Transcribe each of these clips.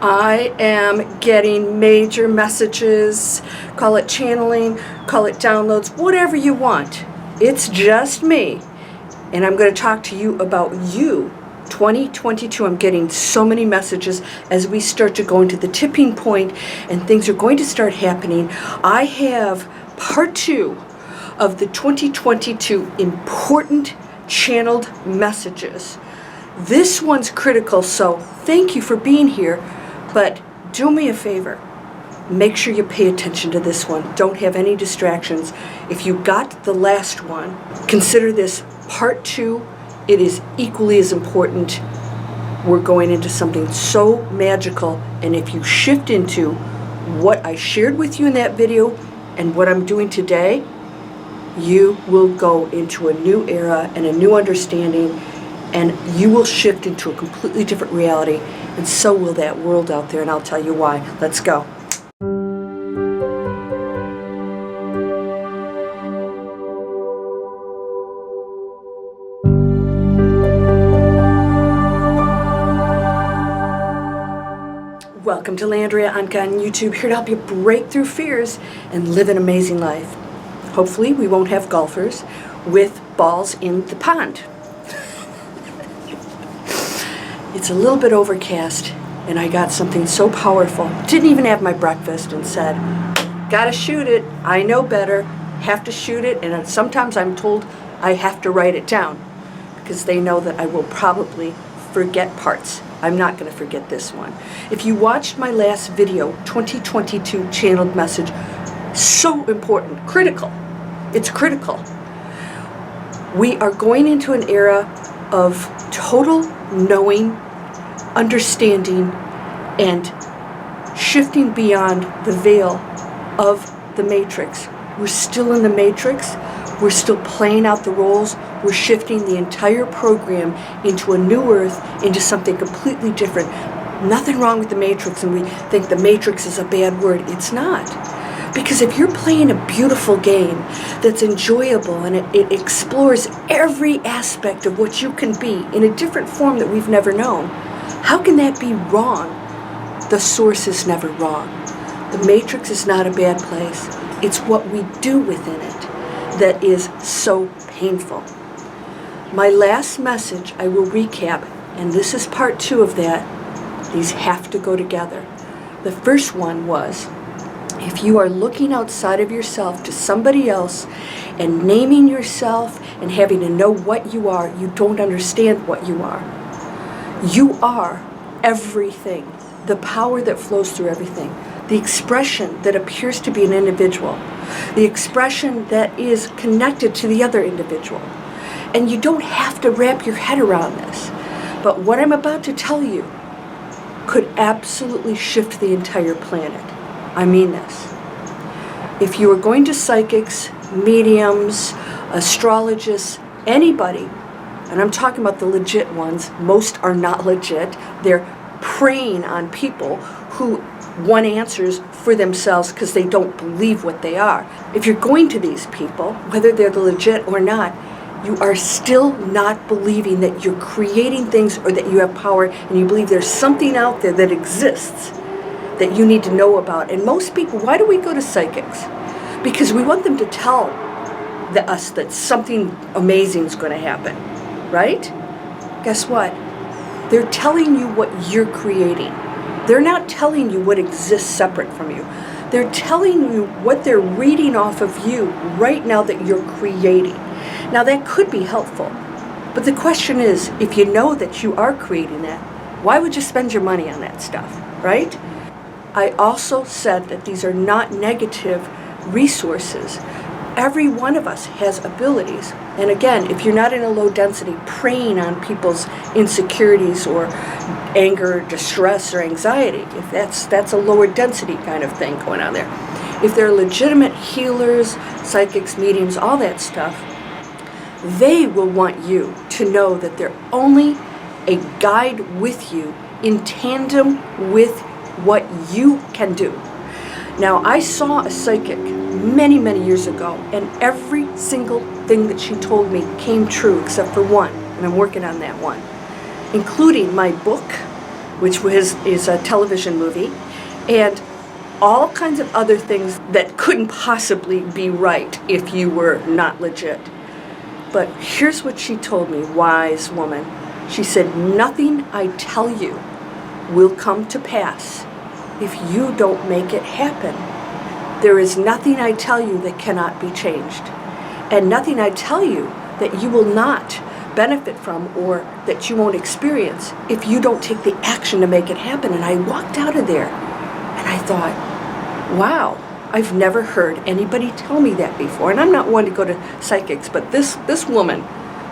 I am getting major messages, call it channeling, call it downloads, whatever you want. It's just me, and I'm going to talk to you about you. 2022, I'm getting so many messages as we start to go into the tipping point and things are going to start happening. I have part 2 of the 2022 important channeled messages. This one's critical, so thank you for being here. But do me a favor, make sure you pay attention to this one. Don't have any distractions. If you got the last one, consider this part 2. It is equally as important. We're going into something so magical, and if you shift into what I shared with you in that video and what I'm doing today, you will go into a new era and a new understanding, and you will shift into a completely different reality, and so will that world out there, and I'll tell you why. Let's go. Welcome to Landria Onkka on YouTube, here to help you break through fears and live an amazing life. Hopefully we won't have golfers with balls in the pond. It's a little bit overcast, and I got something so powerful. Didn't even have my breakfast and said, gotta shoot it. I know better, have to shoot it, and sometimes I'm told I have to write it down because they know that I will probably forget parts. I'm not going to forget this one. If you watched my last video, 2022 channeled message, so important, critical. It's critical. We are going into an era of total knowing, understanding, and shifting beyond the veil of the matrix. We're still in the matrix. We're still playing out the roles. We're shifting the entire program into a new earth, into something completely different. Nothing wrong with the matrix, and we think the matrix is a bad word. It's not. Because if you're playing a beautiful game that's enjoyable and it explores every aspect of what you can be in a different form that we've never known, how can that be wrong? The source is never wrong. The matrix is not a bad place. It's what we do within it that is so painful. My last message, I will recap, and this is part 2 of that. These have to go together. The first one was, if you are looking outside of yourself to somebody else and naming yourself and having to know what you are, you don't understand what you are. You are everything, the power that flows through everything, the expression that appears to be an individual, the expression that is connected to the other individual. And you don't have to wrap your head around this. But what I'm about to tell you could absolutely shift the entire planet. I mean this. If you are going to psychics, mediums, astrologists, anybody, and I'm talking about the legit ones, most are not legit, they're preying on people who want answers for themselves because they don't believe what they are. If you're going to these people, whether they're the legit or not, you are still not believing that you're creating things or that you have power, and you believe there's something out there that exists that you need to know about. And most people, why do we go to psychics? Because we want them to tell us that something amazing is going to happen, right? Guess what? They're telling you what you're creating. They're not telling you what exists separate from you. They're telling you what they're reading off of you right now that you're creating. Now that could be helpful, but the question is, if you know that you are creating that, why would you spend your money on that stuff, right? I also said that these are not negative resources. Every one of us has abilities. And again, if you're not in a low density, preying on people's insecurities or anger, distress, or anxiety, if that's a lower density kind of thing going on there. If they're legitimate healers, psychics, mediums, all that stuff, they will want you to know that they're only a guide with you in tandem with what you can do. Now, I saw a psychic many, many years ago, and every single thing that she told me came true except for one, and I'm working on that one, including my book, which is a television movie, and all kinds of other things that couldn't possibly be right if you were not legit. But here's what she told me, wise woman. She said, nothing I tell you will come to pass if you don't make it happen. There is nothing I tell you that cannot be changed, and nothing I tell you that you will not benefit from or that you won't experience if you don't take the action to make it happen. And I walked out of there and I thought, wow, I've never heard anybody tell me that before. And I'm not one to go to psychics, but this woman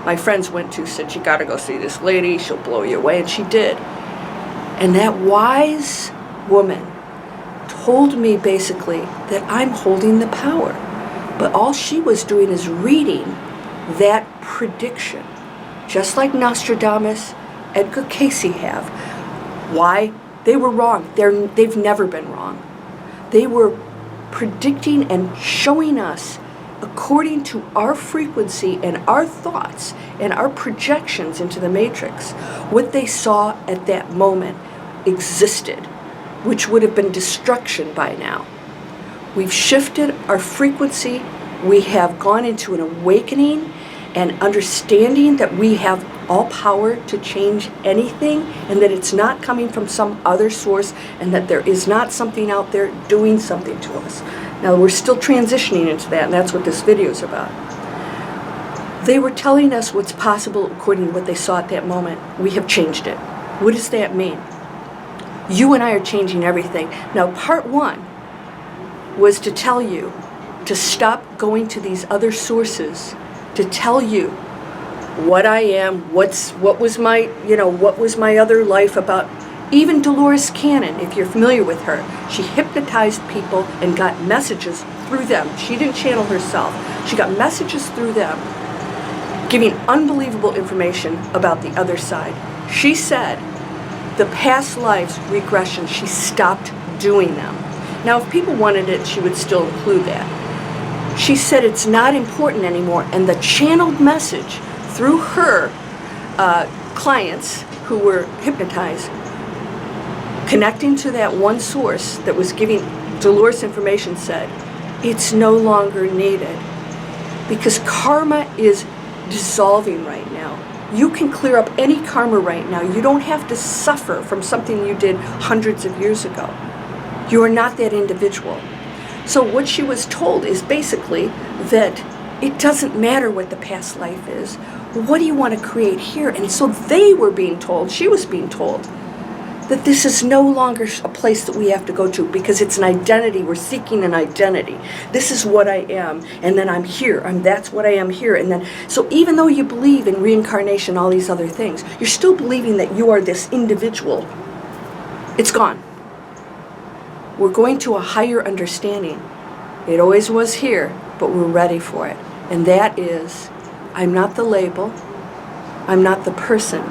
my friends went to said, you gotta go see this lady, she'll blow you away, and she did. And that wise woman told me basically that I'm holding the power. But all she was doing is reading that prediction. Just like Nostradamus, Edgar Cayce have. Why? They were wrong. They've never been wrong. They were predicting and showing us, according to our frequency and our thoughts and our projections into the matrix, what they saw at that moment existed, which would have been destruction by now. We've shifted our frequency. We have gone into an awakening and understanding that we have all power to change anything, and that it's not coming from some other source, and that there is not something out there doing something to us. Now, we're still transitioning into that, and that's what this video is about. They were telling us what's possible according to what they saw at that moment. We have changed it. What does that mean? You and I are changing everything. Now, part one was to tell you to stop going to these other sources to tell you what I am, what was my other life about. Even Dolores Cannon, if you're familiar with her, she hypnotized people and got messages through them. She didn't channel herself. She got messages through them, giving unbelievable information about the other side. She said the past lives regression, she stopped doing them. Now, if people wanted it, she would still include that. She said it's not important anymore, and the channeled message through her clients who were hypnotized, connecting to that one source that was giving Dolores information, said it's no longer needed because karma is dissolving right now. You can clear up any karma right now. You don't have to suffer from something you did hundreds of years ago. You are not that individual. So what she was told is basically that it doesn't matter what the past life is. What do you want to create here? And so they were being told, she was being told, that this is no longer a place that we have to go to because it's an identity. We're seeking an identity. This is what I am, and then I'm here. That's what I am here. And then, so even though you believe in reincarnation, all these other things, you're still believing that you are this individual. It's gone. We're going to a higher understanding. It always was here, but we're ready for it. And that is, I'm not the label. I'm not the person.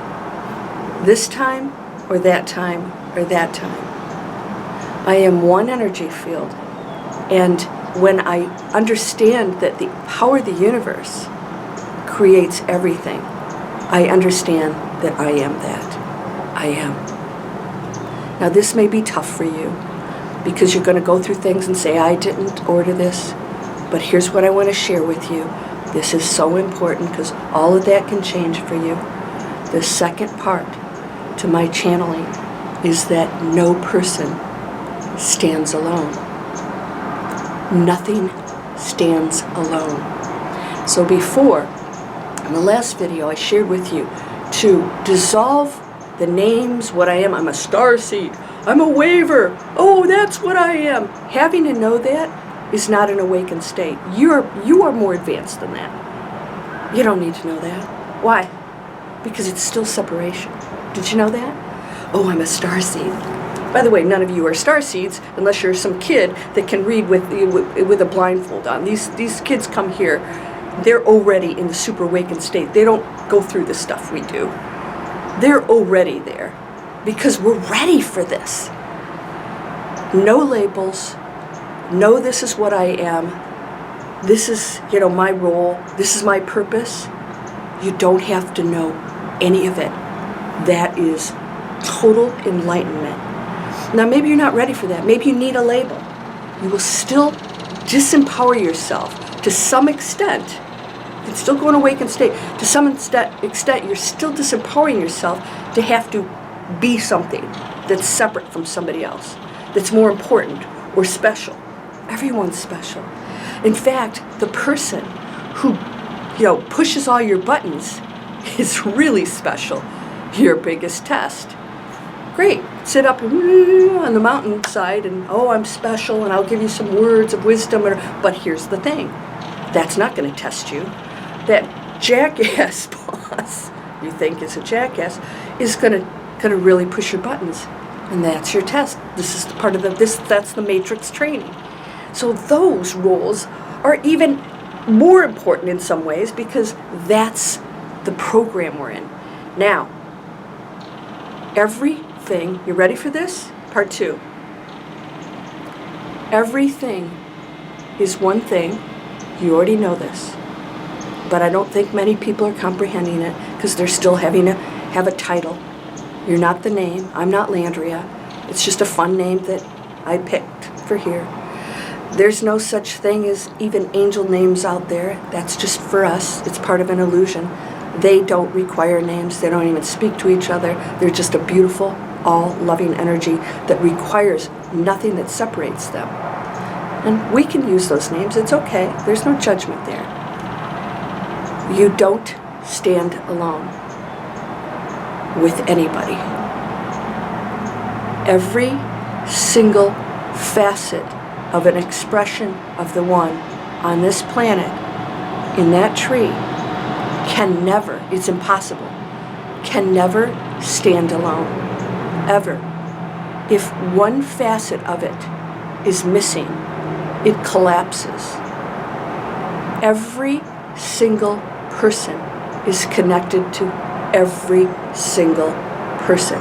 This time, or that time, or that time. I am one energy field. And when I understand that the power of the universe creates everything, I understand that I am that. I am. Now, this may be tough for you because you're going to go through things and say, I didn't order this. But here's what I want to share with you. This is so important because all of that can change for you. The second part to my channeling is that no person stands alone. Nothing stands alone. So before, in the last video, I shared with you to dissolve the names, what I am. I'm a starseed. I'm a waver. Oh, that's what I am. Having to know that is not an awakened state. You are more advanced than that. You don't need to know that. Why? Because it's still separation. Did you know that? Oh, I'm a starseed. By the way, none of you are starseeds unless you're some kid that can read with a blindfold on. These kids come here, they're already in the super awakened state. They don't go through the stuff we do. They're already there because we're ready for this. No labels. No, this is what I am. This is, my role. This is my purpose. You don't have to know any of it. That is total enlightenment. Now, maybe you're not ready for that. Maybe you need a label. You will still disempower yourself to some extent. You can still go in awakened state. To some extent, you're still disempowering yourself to have to be something that's separate from somebody else, that's more important or special. Everyone's special. In fact, the person who, pushes all your buttons is really special. Your biggest test. Great. Sit up on the mountainside and, I'm special and I'll give you some words of wisdom. But here's the thing. That's not going to test you. That jackass boss, you think is a jackass, is going to really push your buttons. And that's your test. This is part of that's the matrix training. So those roles are even more important in some ways because that's the program we're in. Now, everything, you ready for this? Part 2. Everything is one thing. You already know this. But I don't think many people are comprehending it because they're still having to have a title. You're not the name. I'm not Landria. It's just a fun name that I picked for here. There's no such thing as even angel names out there. That's just for us. It's part of an illusion. They don't require names. They don't even speak to each other. They're just a beautiful, all-loving energy that requires nothing that separates them. And we can use those names. It's okay. There's no judgment there. You don't stand alone with anybody. Every single facet of an expression of the one on this planet, in that tree, can never, it's impossible, can never stand alone, ever. If one facet of it is missing, it collapses. Every single person is connected to every single person.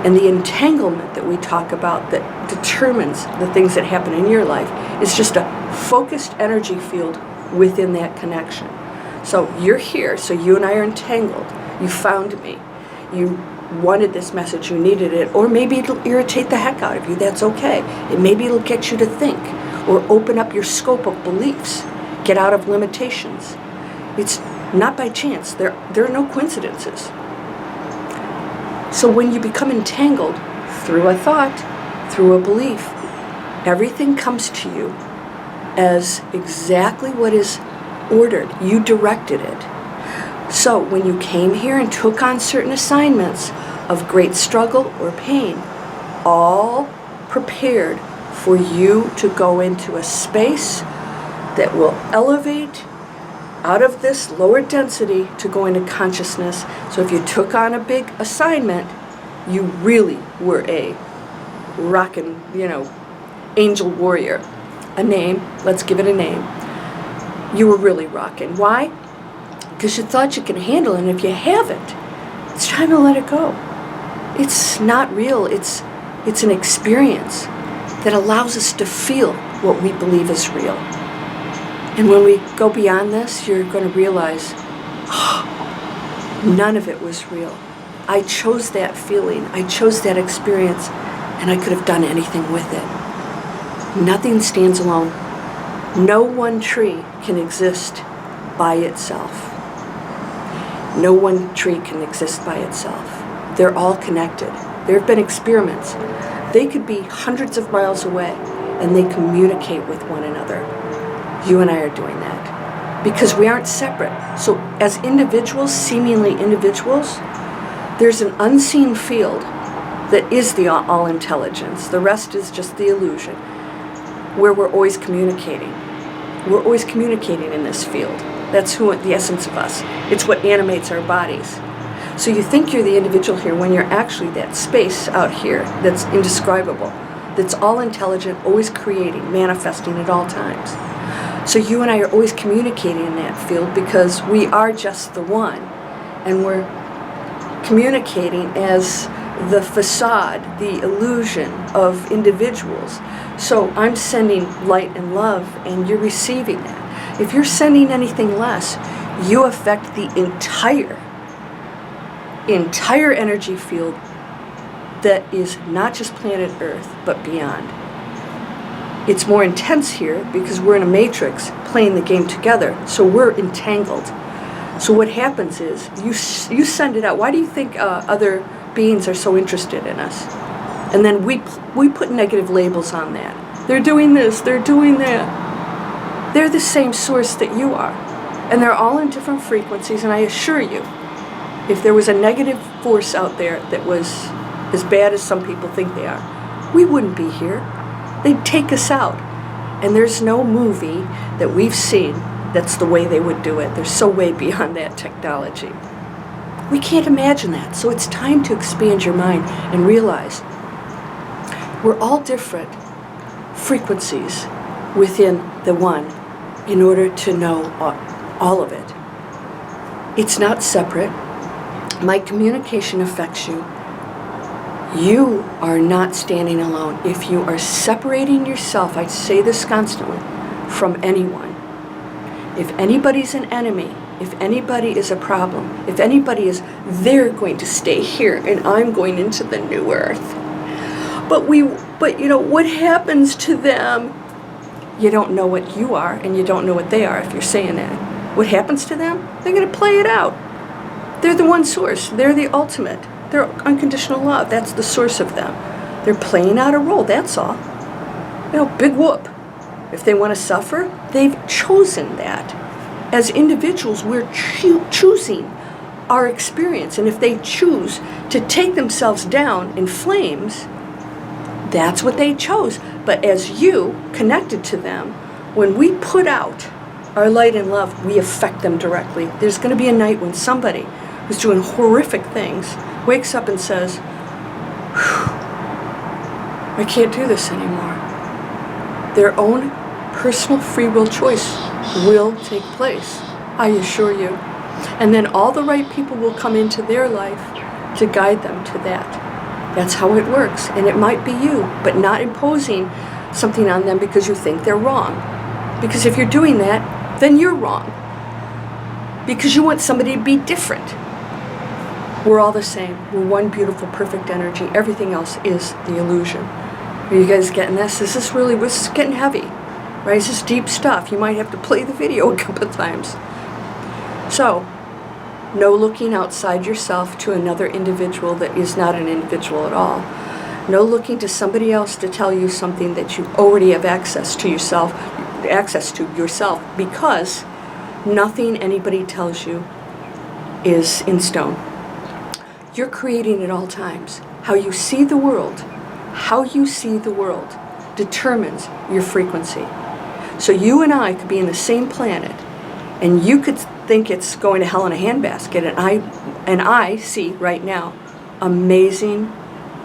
And the entanglement that we talk about that determines the things that happen in your life is just a focused energy field within that connection. So you're here, so you and I are entangled. You found me. You wanted this message, you needed it, or maybe it'll irritate the heck out of you. That's okay. Maybe it'll get you to think or open up your scope of beliefs, get out of limitations. It's not by chance. There are no coincidences. So when you become entangled through a thought, through a belief, everything comes to you as exactly what is ordered. You directed it. So when you came here and took on certain assignments of great struggle or pain, all prepared for you to go into a space that will elevate out of this lower density to go into consciousness. So if you took on a big assignment, you really were a rockin', angel warrior. A name, let's give it a name. You were really rocking. Why? Because you thought you could handle it, and if you haven't, it's time to let it go. It's not real. It's an experience that allows us to feel what we believe is real. And when we go beyond this, you're going to realize, none of it was real. I chose that feeling. I chose that experience, and I could have done anything with it. Nothing stands alone. No one tree can exist by itself. No one tree can exist by itself. They're all connected. There have been experiments. They could be hundreds of miles away, and they communicate with one another. You and I are doing that because we aren't separate. So as individuals, seemingly individuals, there's an unseen field that is the all intelligence. The rest is just the illusion, where we're always communicating. We're always communicating in this field. That's the essence of us. It's what animates our bodies. So you think you're the individual here when you're actually that space out here that's indescribable, that's all intelligent, always creating, manifesting at all times. So you and I are always communicating in that field because we are just the one, and we're communicating as the facade, the illusion of individuals. So I'm sending light and love, and you're receiving that. If you're sending anything less, you affect the entire energy field that is not just planet Earth, but beyond. It's more intense here because we're in a matrix playing the game together, so we're entangled. So what happens is you send it out. Why do you think other beings are so interested in us? And then we put negative labels on that. They're doing this, they're doing that. They're the same source that you are. And they're all in different frequencies, and I assure you, if there was a negative force out there that was as bad as some people think they are, we wouldn't be here. They'd take us out. And there's no movie that we've seen that's the way they would do it. They're so way beyond that technology. We can't imagine that. So it's time to expand your mind and realize we're all different frequencies within the one in order to know all of it. It's not separate. My communication affects you. You are not standing alone. If you are separating yourself, I say this constantly, from anyone. If anybody's an enemy, if anybody is a problem, if anybody is, they're going to stay here and I'm going into the new earth. But you know, what happens to them? You don't know what you are and you don't know what they are if you're saying that. What happens to them? They're going to play it out. They're the one source. They're the ultimate. They're unconditional love. That's the source of them. They're playing out a role, that's all. You know, big whoop. If they want to suffer, they've chosen that. As individuals, we're choosing our experience. And if they choose to take themselves down in flames, that's what they chose. But as you connected to them, when we put out our light and love, we affect them directly. There's going to be a night when somebody who's doing horrific things wakes up and says, I can't do this anymore. Their own personal free will choice will take place, I assure you. And then all the right people will come into their life to guide them to that. That's how it works. And it might be you, but not imposing something on them because you think they're wrong. Because if you're doing that, then you're wrong. Because you want somebody to be different. We're all the same. We're one beautiful, perfect energy. Everything else is the illusion. Are you guys getting this? This is getting heavy, right? This is deep stuff. You might have to play the video a couple of times. So, no looking outside yourself to another individual that is not an individual at all. No looking to somebody else to tell you something that you already have access to yourself, because nothing anybody tells you is in stone. You're creating at all times. How you see the world determines your frequency. So you and I could be in the same planet, and you could think it's going to hell in a handbasket, and I see right now amazing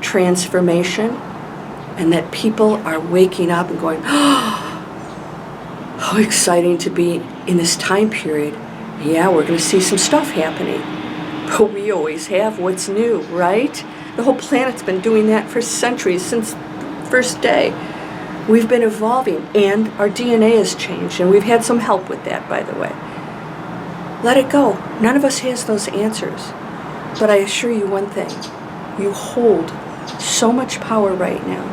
transformation, and that people are waking up and going, oh, how exciting to be in this time period. Yeah, we're going to see some stuff happening. But we always have. What's new, right? The whole planet's been doing that for centuries, since the first day. We've been evolving, and our DNA has changed, and we've had some help with that, by the way. Let it go. None of us has those answers. But I assure you one thing. You hold so much power right now.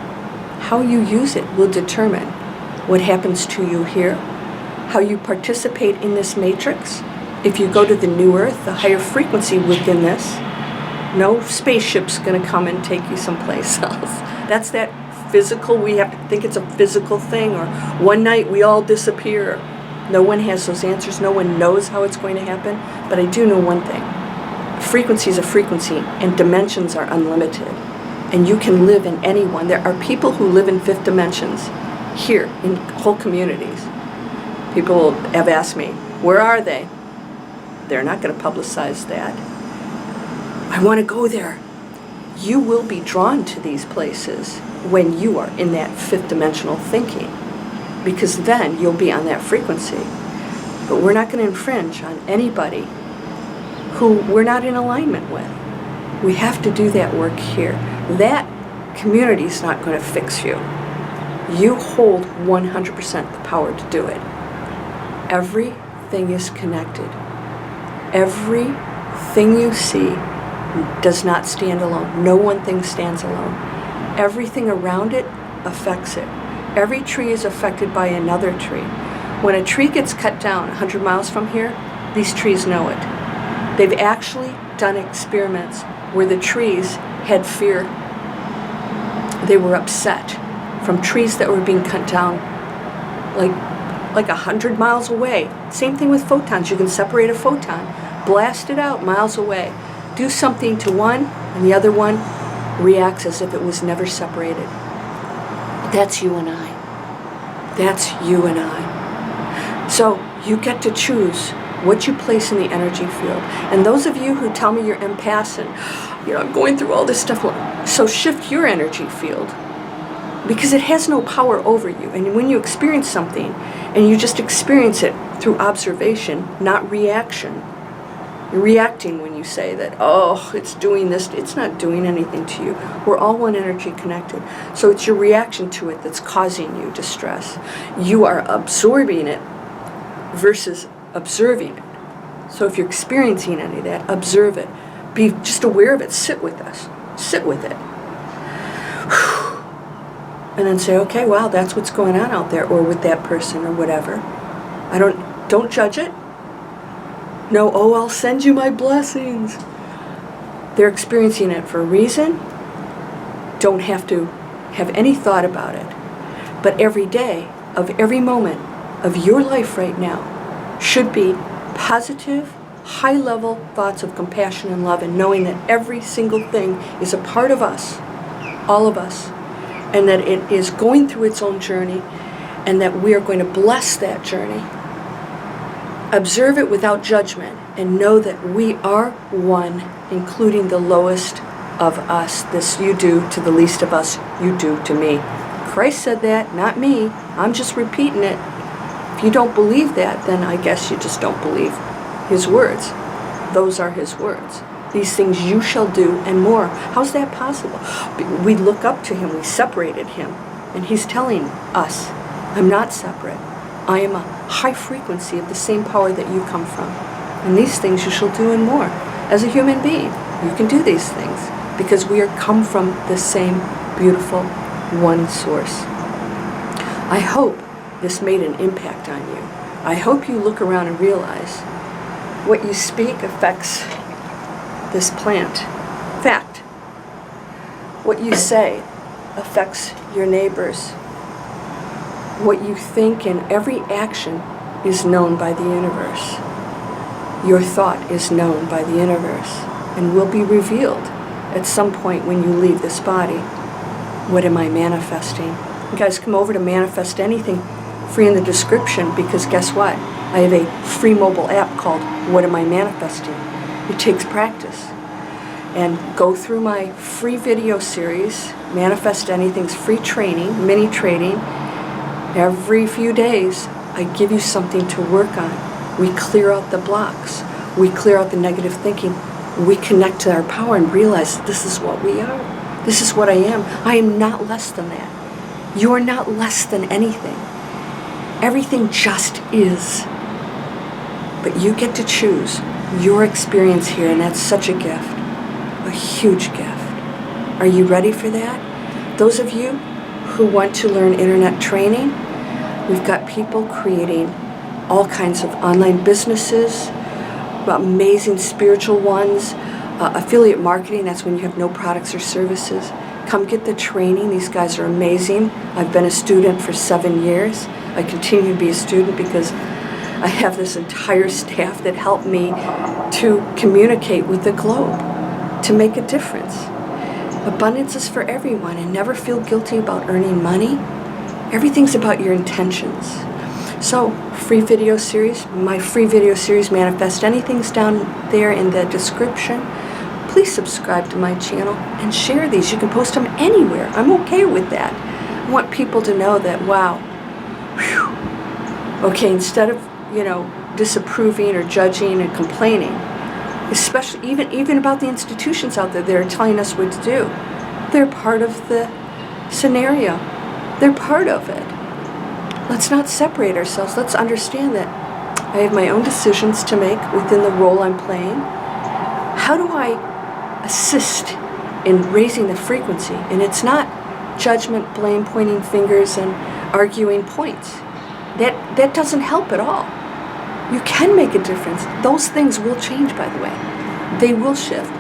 How you use it will determine what happens to you here, how you participate in this matrix. If you go to the new earth, the higher frequency within this, no spaceship's going to come and take you someplace else. That's that physical, we have to think it's a physical thing, or one night we all disappear. No one has those answers. No one knows how it's going to happen. But I do know one thing. Frequency is a frequency, and dimensions are unlimited. And you can live in any one. There are people who live in fifth dimensions here in whole communities. People have asked me, where are they? They're not going to publicize that. I want to go there. You will be drawn to these places when you are in that fifth dimensional thinking, because then you'll be on that frequency. But we're not going to infringe on anybody who we're not in alignment with. We have to do that work here. That community is not going to fix you. You hold 100% the power to do it. Everything is connected. Everything you see does not stand alone. No one thing stands alone. Everything around it affects it. Every tree is affected by another tree. When a tree gets cut down 100 miles from here, these trees know it. They've actually done experiments where the trees had fear. They were upset from trees that were being cut down like 100 miles away. Same thing with photons. You can separate a photon, blast it out miles away, do something to one, and the other one reacts as if it was never separated. That's you and I. That's you and I. So you get to choose what you place in the energy field. And those of you who tell me you're empaths and, I'm going through all this stuff, so shift your energy field, because it has no power over you. And when you experience something, and you just experience it through observation, not reaction. You're reacting when you say that, oh, it's doing this. It's not doing anything to you. We're all one energy connected. So it's your reaction to it that's causing you distress. You are absorbing it versus observing it. So if you're experiencing any of that, observe it. Be just aware of it. Sit with us. Sit with it. And then say, okay, wow, that's what's going on out there, or with that person, or whatever. Don't judge it. No, oh, I'll send you my blessings. They're experiencing it for a reason. Don't have to have any thought about it. But every day of every moment of your life right now should be positive, high-level thoughts of compassion and love, and knowing that every single thing is a part of us, all of us, and that it is going through its own journey, and that we are going to bless that journey. Observe it without judgment, and know that we are one, including the lowest of us. This you do to the least of us, you do to me. Christ said that, not me. I'm just repeating it. If you don't believe that, then I guess you just don't believe his words. Those are his words. These things you shall do and more. How's that possible? We look up to him. We separated him. And he's telling us, I'm not separate. I am a high frequency of the same power that you come from. And these things you shall do and more. As a human being, you can do these things because we are come from the same beautiful one source. I hope this made an impact on you. I hope you look around and realize what you speak affects this plant. Fact. What you say affects your neighbors. What you think and every action is known by the universe. Your thought is known by the universe and will be revealed at some point when you leave this body. What am I manifesting? You guys come over to Manifest Anything, free in the description, because guess what? I have a free mobile app called What Am I Manifesting? It takes practice. And go through my free video series, Manifest Anything's free training, mini training. Every few days, I give you something to work on. We clear out the blocks. We clear out the negative thinking. We connect to our power and realize this is what we are. This is what I am. I am not less than that. You are not less than anything. Everything just is. But you get to choose your experience here, and that's such a gift. A huge gift. Are you ready for that? Those of you who want to learn internet training, we've got people creating all kinds of online businesses, amazing spiritual ones, affiliate marketing, that's when you have no products or services. Come get the training. These guys are amazing. I've been a student for 7 years. I continue to be a student because I have this entire staff that help me to communicate with the globe, to make a difference. Abundance is for everyone, and never feel guilty about earning money. Everything's about your intentions. So, free video series, my free video series, Manifest Anything's down there in the description. Please subscribe to my channel and share these. You can post them anywhere. I'm okay with that. I want people to know that, wow, whew, okay, instead of, disapproving or judging and complaining, especially even about the institutions out there that are telling us what to do, they're part of the scenario. They're part of it. Let's not separate ourselves. Let's understand that I have my own decisions to make within the role I'm playing. How do I assist in raising the frequency. And it's not judgment, blame, pointing fingers, and arguing points. That doesn't help at all. You can make a difference. Those things will change, by the way. They will shift.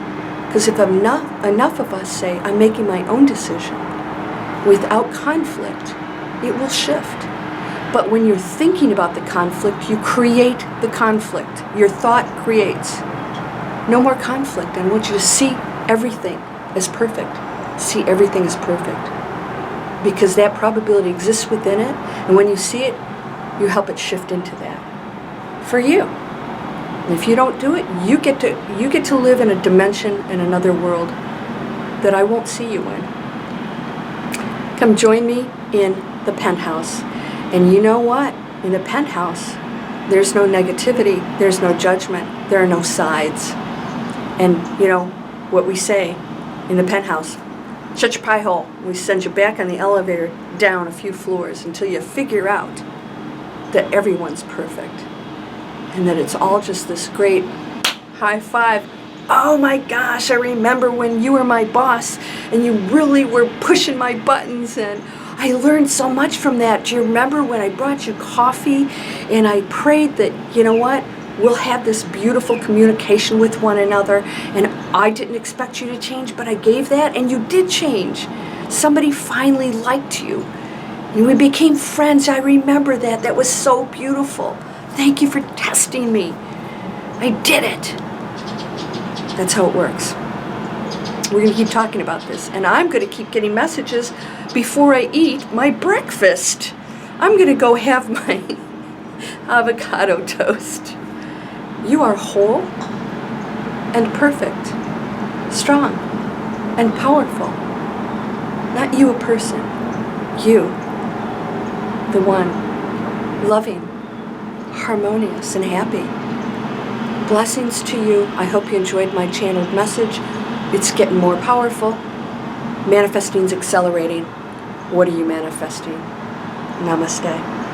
Because if enough of us say, I'm making my own decision without conflict, it will shift. But when you're thinking about the conflict, you create the conflict. Your thought creates. No more conflict. I want you to see everything as perfect. See everything as perfect. Because that probability exists within it, and when you see it, you help it shift into that. For you. And if you don't do it, you get to live in a dimension in another world that I won't see you in. Come join me in the penthouse. And you know what? In the penthouse, there's no negativity, there's no judgment, there are no sides. And you know what we say in the penthouse, shut your pie hole. We send you back on the elevator down a few floors until you figure out that everyone's perfect. And that it's all just this great high five. Oh my gosh, I remember when you were my boss and you really were pushing my buttons, and I learned so much from that. Do you remember when I brought you coffee and I prayed that, you know what, we'll have this beautiful communication with one another, and I didn't expect you to change, but I gave that and you did change. Somebody finally liked you and we became friends. I remember that. That was so beautiful. Thank you for testing me. I did it. That's how it works. We're going to keep talking about this, and I'm going to keep getting messages before I eat my breakfast. I'm going to go have my avocado toast. You are whole and perfect, strong and powerful. Not you, a person. You, the one, loving, harmonious, and happy. Blessings to you. I hope you enjoyed my channeled message. It's getting more powerful. Manifesting's accelerating. What are you manifesting? Namaste.